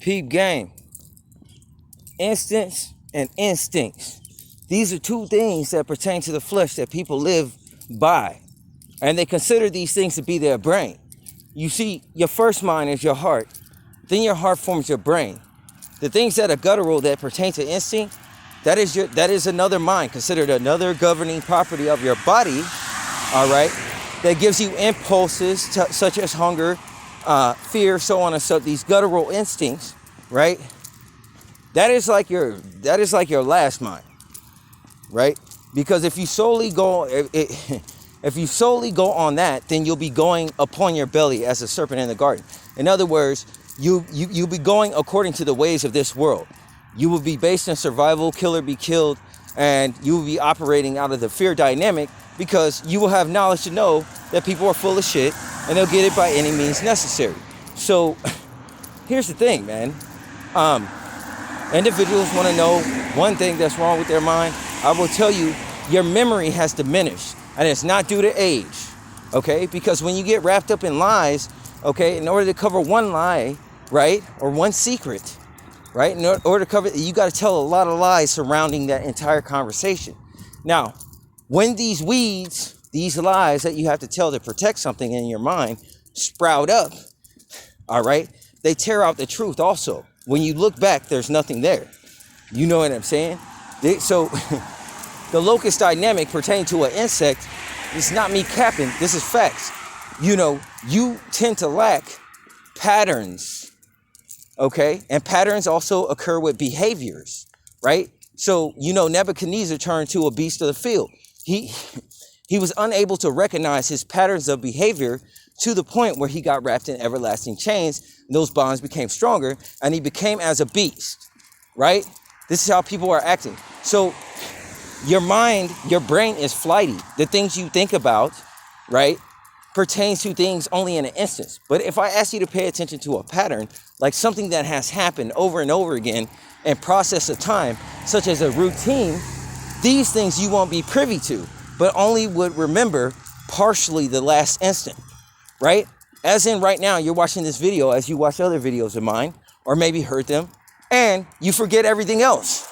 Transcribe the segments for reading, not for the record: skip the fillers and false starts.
Peep game. Instincts and instincts. These are two things that pertain to the flesh that people live by. And they consider these things to be their brain. You see, your first mind is your heart. Then your heart forms your brain. The things that are guttural that pertain to instinct, that is another mind, considered another governing property of your body, all right, that gives you impulses such as hunger, fear, so on and so. These guttural instincts, right? That is like your last mind, right? Because if you solely go on that, then you'll be going upon your belly as a serpent in the garden. In other words, you'll be going according to the ways of this world. You will be based in survival, kill or be killed, and you will be operating out of the fear dynamic because you will have knowledge to know that people are full of shit and they'll get it by any means necessary. So here's the thing, man. Individuals want to know one thing that's wrong with their mind. I will tell you, your memory has diminished, and it's not due to age, okay? Because when you get wrapped up in lies, okay, in order to cover one lie, right, or one secret, right, in order to cover it, you got to tell a lot of lies surrounding that entire conversation. Now, when these weeds, these lies that you have to tell to protect something in your mind sprout up, all right, they tear out the truth also. When you look back, there's nothing there. You know what I'm saying? So the locust dynamic pertaining to an insect, it's not me capping, this is facts. You know, you tend to lack patterns, okay? And patterns also occur with behaviors, right? So, you know, Nebuchadnezzar turned to a beast of the field. He was unable to recognize his patterns of behavior to the point where he got wrapped in everlasting chains. Those bonds became stronger and he became as a beast, right? This is how people are acting. So your mind, your brain is flighty. The things you think about, right, pertains to things only in an instance. But if I ask you to pay attention to a pattern, like something that has happened over and over again and process of time, such as a routine, these things you won't be privy to, but only would remember partially the last instant, right? As in right now, you're watching this video as you watch other videos of mine, or maybe heard them, and you forget everything else.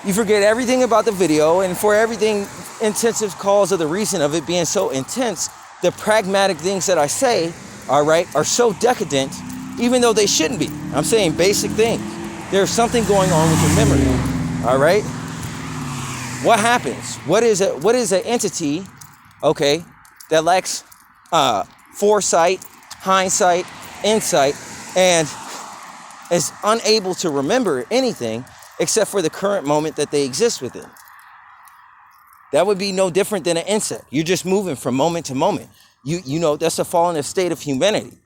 You forget everything about the video, and for everything intensive cause of the reason of it being so intense, the pragmatic things that I say, all right, are so decadent, even though they shouldn't be. I'm saying basic things. There's something going on with your memory, all right? What happens? What is an entity, okay, that lacks foresight, hindsight, insight, and is unable to remember anything except for the current moment that they exist within? That would be no different than an insect. You're just moving from moment to moment. You know, that's a fallen state of humanity.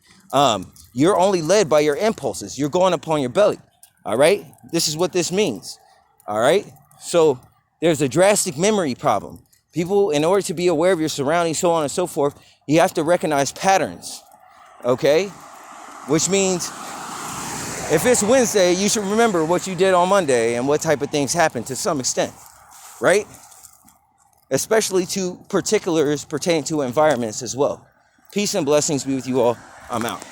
You're only led by your impulses. You're going upon your belly. All right? This is what this means. All right? So there's a drastic memory problem. People, in order to be aware of your surroundings, so on and so forth, you have to recognize patterns. Okay? Which means if it's Wednesday, you should remember what you did on Monday and what type of things happened to some extent. Right? Especially to particulars pertaining to environments as well. Peace and blessings be with you all. I'm out.